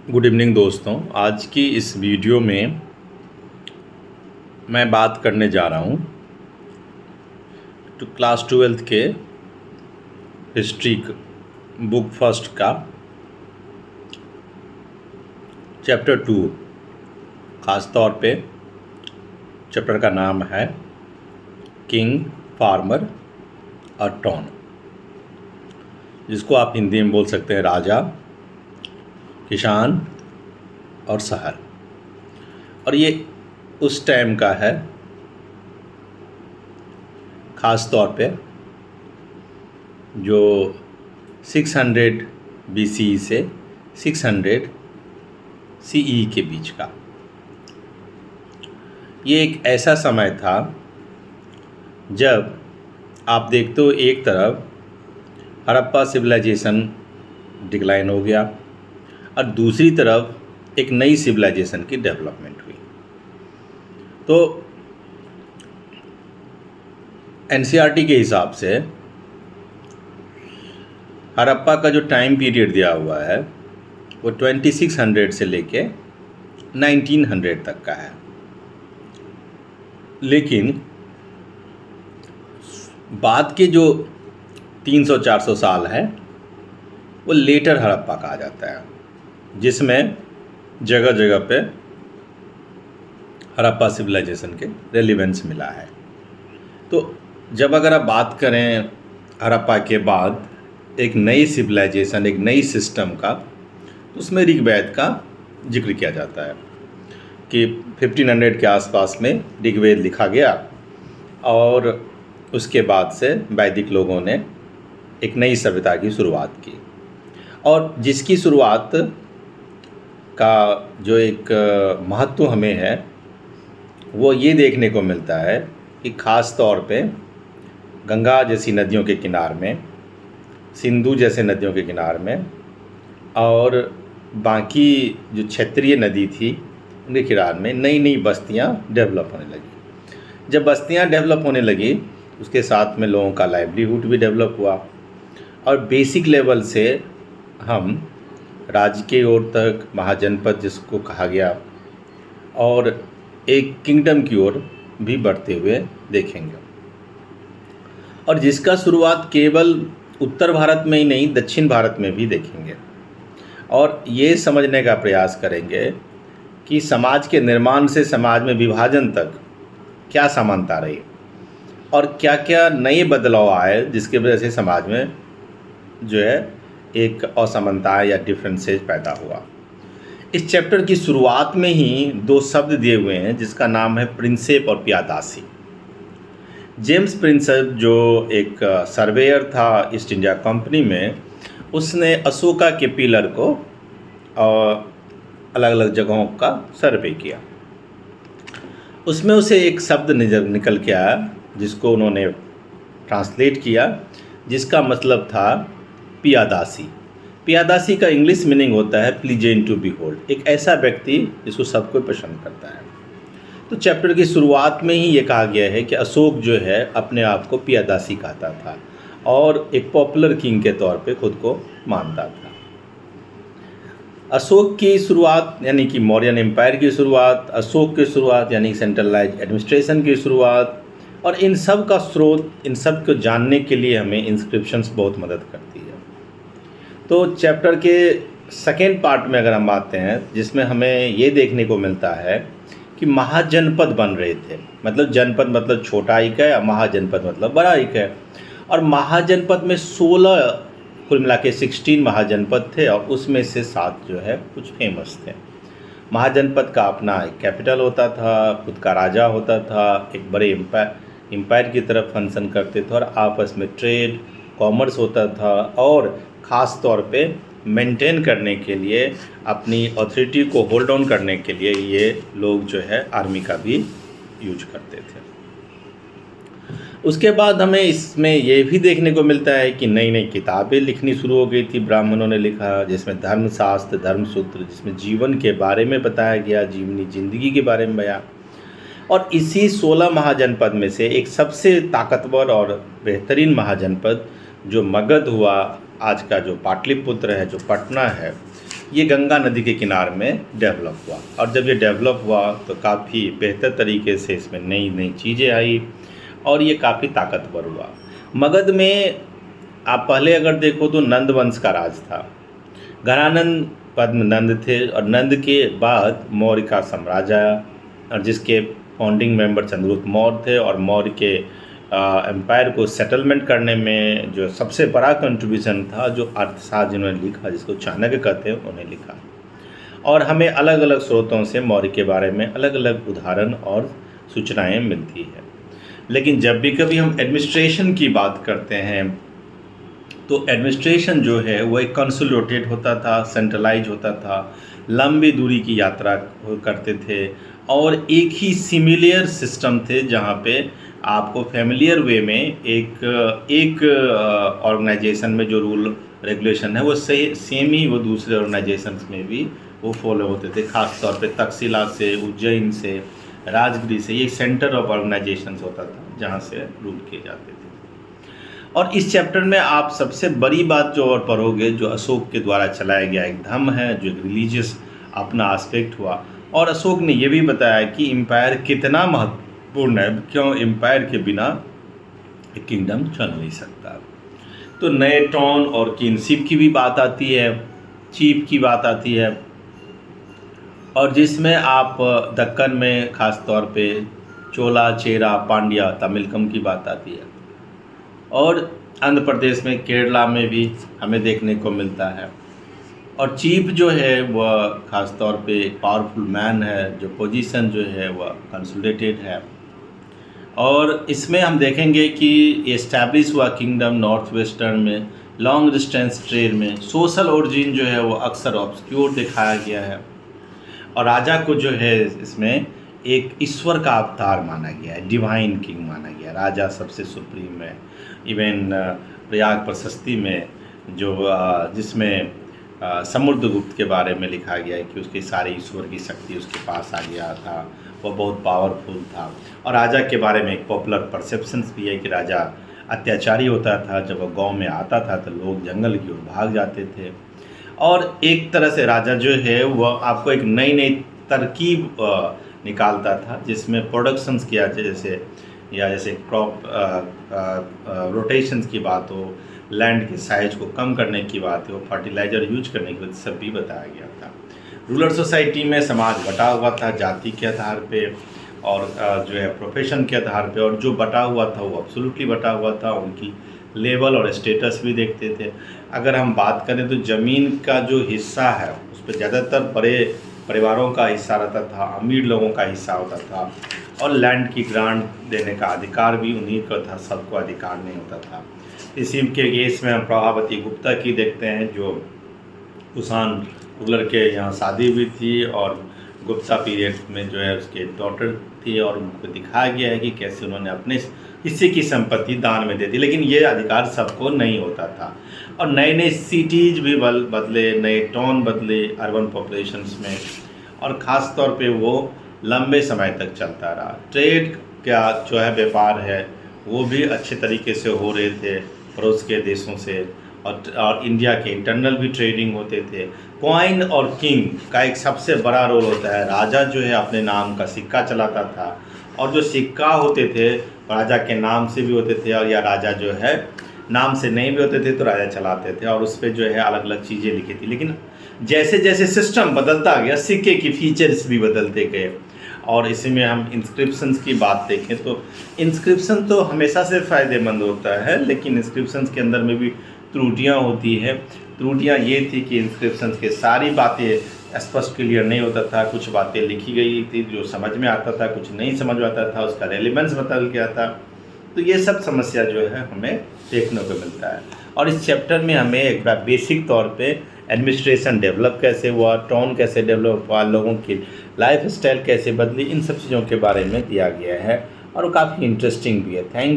Good evening दोस्तों। आज की इस वीडियो में मैं बात करने जा रहा हूँ क्लास 12th के हिस्ट्री बुक फर्स्ट का चैप्टर 2। ख़ास तौर पे चैप्टर का नाम है किंग, फार्मर और टॉन, जिसको आप हिंदी में बोल सकते हैं राजा, किसान और शहर। और ये उस टाइम का है, ख़ास तौर पे जो 600 BCE से 600 CE के बीच का। ये एक ऐसा समय था जब आप देखते हो एक तरफ हड़प्पा सिविलाइजेशन डिक्लाइन हो गया और दूसरी तरफ एक नई सिविलाइजेशन की डेवलपमेंट हुई। तो NCERT के हिसाब से हड़प्पा का जो टाइम पीरियड दिया हुआ है वो 2600 से लेके 1900 तक का है, लेकिन बाद के जो 300-400 साल है वो लेटर हड़प्पा कहा जाता है, जिसमें जगह जगह पे हड़प्पा सिविलाइजेशन के रेलिवेंस मिला है। तो जब अगर आप बात करें हड़प्पा के बाद एक नई सिविलाइजेशन, एक नई सिस्टम का, तो उसमें ऋग्वेद का जिक्र किया जाता है कि 1500 के आसपास में ऋग्वेद लिखा गया और उसके बाद से वैदिक लोगों ने एक नई सभ्यता की शुरुआत की। और जिसकी शुरुआत का जो एक महत्व हमें है वो ये देखने को मिलता है कि ख़ास तौर पे गंगा जैसी नदियों के किनार में, सिंधु जैसे नदियों के किनार में और बाकी जो क्षेत्रीय नदी थी उनके किनार में नई नई बस्तियां डेवलप होने लगी। जब बस्तियां डेवलप होने लगी उसके साथ में लोगों का लाइवलीहुड भी डेवलप हुआ और बेसिक लेवल से हम राज्य की ओर तक, महाजनपद जिसको कहा गया, और एक किंगडम की ओर भी बढ़ते हुए देखेंगे। और जिसका शुरुआत केवल उत्तर भारत में ही नहीं, दक्षिण भारत में भी देखेंगे। और ये समझने का प्रयास करेंगे कि समाज के निर्माण से समाज में विभाजन तक क्या समानता रही और क्या क्या नए बदलाव आए जिसकी वजह से समाज में जो है एक असमानता या डिफरेंसेज पैदा हुआ। इस चैप्टर की शुरुआत में ही दो शब्द दिए हुए हैं जिसका नाम है प्रिंसेप और पियादासी। जेम्स प्रिंसेप जो एक सर्वेयर था ईस्ट इंडिया कंपनी में, उसने अशोका के पिलर को अलग अलग जगहों का सर्वे किया। उसमें उसे एक शब्द निकल के आया जिसको उन्होंने ट्रांसलेट किया, जिसका मतलब था पियादासी। पियादासी का इंग्लिश मीनिंग होता है प्लीजेंट टू बीहोल्ड, एक ऐसा व्यक्ति जिसको सब कोई पसंद करता है। तो चैप्टर की शुरुआत में ही ये कहा गया है कि अशोक जो है अपने आप को पियादासी कहता था और एक पॉपुलर किंग के तौर पे खुद को मानता था। अशोक की शुरुआत यानी कि मौर्यन एम्पायर की शुरुआत, अशोक की शुरुआत यानी सेंट्रलाइज्ड एडमिनिस्ट्रेशन की शुरुआत, और इन सब का स्रोत, इन सब को जानने के लिए हमें इंस्क्रिप्शंस बहुत मदद करती है। तो चैप्टर के सेकेंड पार्ट में अगर हम आते हैं, जिसमें हमें ये देखने को मिलता है कि महाजनपद बन रहे थे। मतलब जनपद मतलब छोटा इकाई है, महाजनपद मतलब बड़ा इकाई। और महाजनपद में 16 कुल मिला के 16 महाजनपद थे और उसमें से 7 जो है कुछ फेमस थे। महाजनपद का अपना एक कैपिटल होता था, खुद का राजा होता था, एक बड़े एम्पायर की तरफ फंक्शन करते थे और आपस में ट्रेड, कॉमर्स होता था। और ख़ास तौर पे मेंटेन करने के लिए, अपनी अथॉरिटी को होल्ड ऑन करने के लिए ये लोग जो है आर्मी का भी यूज करते थे। उसके बाद हमें इसमें ये भी देखने को मिलता है कि नई नई किताबें लिखनी शुरू हो गई थी, ब्राह्मणों ने लिखा, जिसमें धर्मशास्त्र, धर्मसूत्र, जिसमें जीवन के बारे में बताया गया, जीवनी जिंदगी के बारे में बयां। और इसी 16 महाजनपद में से एक सबसे ताकतवर और बेहतरीन महाजनपद जो मगध हुआ, आज का जो पाटलिपुत्र है, जो पटना है, ये गंगा नदी के किनारे में डेवलप हुआ, और जब ये डेवलप हुआ तो काफ़ी बेहतर तरीके से इसमें नई नई चीज़ें आई और ये काफ़ी ताकतवर हुआ। मगध में आप पहले अगर देखो तो नंद वंश का राज था। घरानंद पद्मनंद थे, और नंद के बाद मौर्य का साम्राज्य आया, और जिसके फाउंडिंग मेंबर चंद्रगुप्त मौर्य थे, और मौर्य के एम्पायर को सेटलमेंट करने में जो सबसे बड़ा कंट्रीब्यूशन था, जो अर्थशास्त्र जिन्होंने लिखा, जिसको चाणक्य कहते हैं, उन्हें लिखा। और हमें अलग अलग स्रोतों से मौर्य के बारे में अलग अलग उदाहरण और सूचनाएं मिलती है। लेकिन जब भी कभी हम एडमिनिस्ट्रेशन की बात करते हैं तो एडमिनिस्ट्रेशन जो है वो एक कंसोलिडेटेड होता था, सेंट्रलाइज होता था, लंबी दूरी की यात्रा करते थे, और एक ही सिमिलर सिस्टम थे जहाँ पे आपको फैमिलियर वे में एक ऑर्गेनाइजेशन में जो रूल रेगुलेशन है वो सेम ही वो दूसरे ऑर्गेनाइजेशंस में भी वो फॉलो होते थे। खास तौर पे तक्षशिला से, उज्जैन से, राजगिरी से, ये सेंटर ऑफ ऑर्गेनाइजेशंस होता था जहाँ से रूल किए जाते थे। और इस चैप्टर में आप सबसे बड़ी बात जो और पढ़ोगे, जो अशोक के द्वारा चलाया गया एक धर्म है, जो एक रिलीजियस अपना एस्पेक्ट हुआ। और अशोक ने ये भी बताया कि एम्पायर कितना महत्वपूर्ण है, क्यों एम्पायर के बिना एक किंगडम चल नहीं सकता। तो नए टॉन और किनशिप की भी बात आती है, चीफ की बात आती है, और जिसमें आप दक्कन में ख़ास तौर पे चोला, चेरा, पांड्या, तमिलकम की बात आती है, और आंध्र प्रदेश में, केरला में भी हमें देखने को मिलता है। और चीफ जो है वह ख़ास तौर पे एक पावरफुल मैन है, जो पोजीशन जो है वह कंसोलिडेटेड है। और इसमें हम देखेंगे कि एस्टैब्लिश हुआ किंगडम नॉर्थ वेस्टर्न में, लॉन्ग डिस्टेंस ट्रेड में। सोशल ओरिजिन जो है वो अक्सर ऑब्सक्योर दिखाया गया है, और राजा को जो है इसमें एक ईश्वर का अवतार माना गया है, डिवाइन किंग माना गया। राजा सबसे सुप्रीम है। इवन प्रयाग प्रशस्ति में जो जिसमें समुद्रगुप्त के बारे में लिखा गया है कि उसकी सारी ईश्वर की शक्ति उसके पास आ गया था, वो बहुत पावरफुल था। और राजा के बारे में एक पॉपुलर परसेप्शंस भी है कि राजा अत्याचारी होता था, जब वो गांव में आता था तो लोग जंगल की ओर भाग जाते थे। और एक तरह से राजा जो है वह आपको एक नई नई तरकीब निकालता था, जिसमें प्रोडक्शंस किया जैसे क्रॉप रोटेशंस की बात हो, लैंड के साइज को कम करने की बात हो, फर्टिलाइज़र यूज करने की बात, सब भी बताया गया था। रूरल सोसाइटी में समाज बटा हुआ था जाति के आधार पे, और जो है प्रोफेशन के आधार पे, और जो बटा हुआ था वो एब्सोल्युटली बटा हुआ था। उनकी लेवल और स्टेटस भी देखते थे। अगर हम बात करें तो ज़मीन का जो हिस्सा है उस पर ज़्यादातर बड़े परिवारों का हिस्सा रहता था, अमीर लोगों का हिस्सा होता था, और लैंड की ग्रांट देने का अधिकार भी उन्हीं का था, सबको अधिकार नहीं होता था। इसी के केस में हम प्रभावती गुप्ता की देखते हैं, जो कुषाण रूलर के यहाँ शादी हुई थी, और गुप्ता पीरियड में जो है उसके डॉटर थी, और उनको दिखाया गया है कि कैसे उन्होंने अपने हिस्से की संपत्ति दान में दे दी। लेकिन ये अधिकार सबको नहीं होता था। और नए नए सिटीज़ भी बदले, नए टाउन बदले अर्बन पॉपुलेशंस में, और ख़ास तौर पे वो लंबे समय तक चलता रहा। ट्रेड का जो है व्यापार है वो भी अच्छे तरीके से हो रहे थे पड़ोस के देशों से, और इंडिया के इंटरनल भी ट्रेडिंग होते थे। कॉइन और किंग का एक सबसे बड़ा रोल होता है। राजा जो है अपने नाम का सिक्का चलाता था, और जो सिक्का होते थे राजा के नाम से भी होते थे, और या राजा जो है नाम से नहीं भी होते थे तो राजा चलाते थे, और उस पर जो है अलग अलग चीज़ें लिखी थी। लेकिन जैसे जैसे सिस्टम बदलता गया, सिक्के की फीचर्स भी बदलते गए। और इसी में हम इंस्क्रिप्शंस की बात देखें तो इंस्क्रिप्शन तो हमेशा से फ़ायदेमंद होता है, लेकिन इंस्क्रिप्शंस के अंदर में भी त्रुटियाँ होती है। त्रुटियाँ ये थी कि इंस्क्रिप्शंस के सारी बातें स्पष्ट क्लियर नहीं होता था, कुछ बातें लिखी गई थी जो समझ में आता था, कुछ नहीं समझ में आता था, उसका रेलिवेंस बदल गया था। तो ये सब समस्या जो है हमें देखने को मिलता है। और इस चैप्टर में हमें एक बार बेसिक तौर पे एडमिनिस्ट्रेशन डेवलप कैसे हुआ, टाउन कैसे डेवलप हुआ, लोगों की लाइफ स्टाइल कैसे बदली, इन सब चीज़ों के बारे में दिया गया है, और काफ़ी इंटरेस्टिंग भी है। Thank you.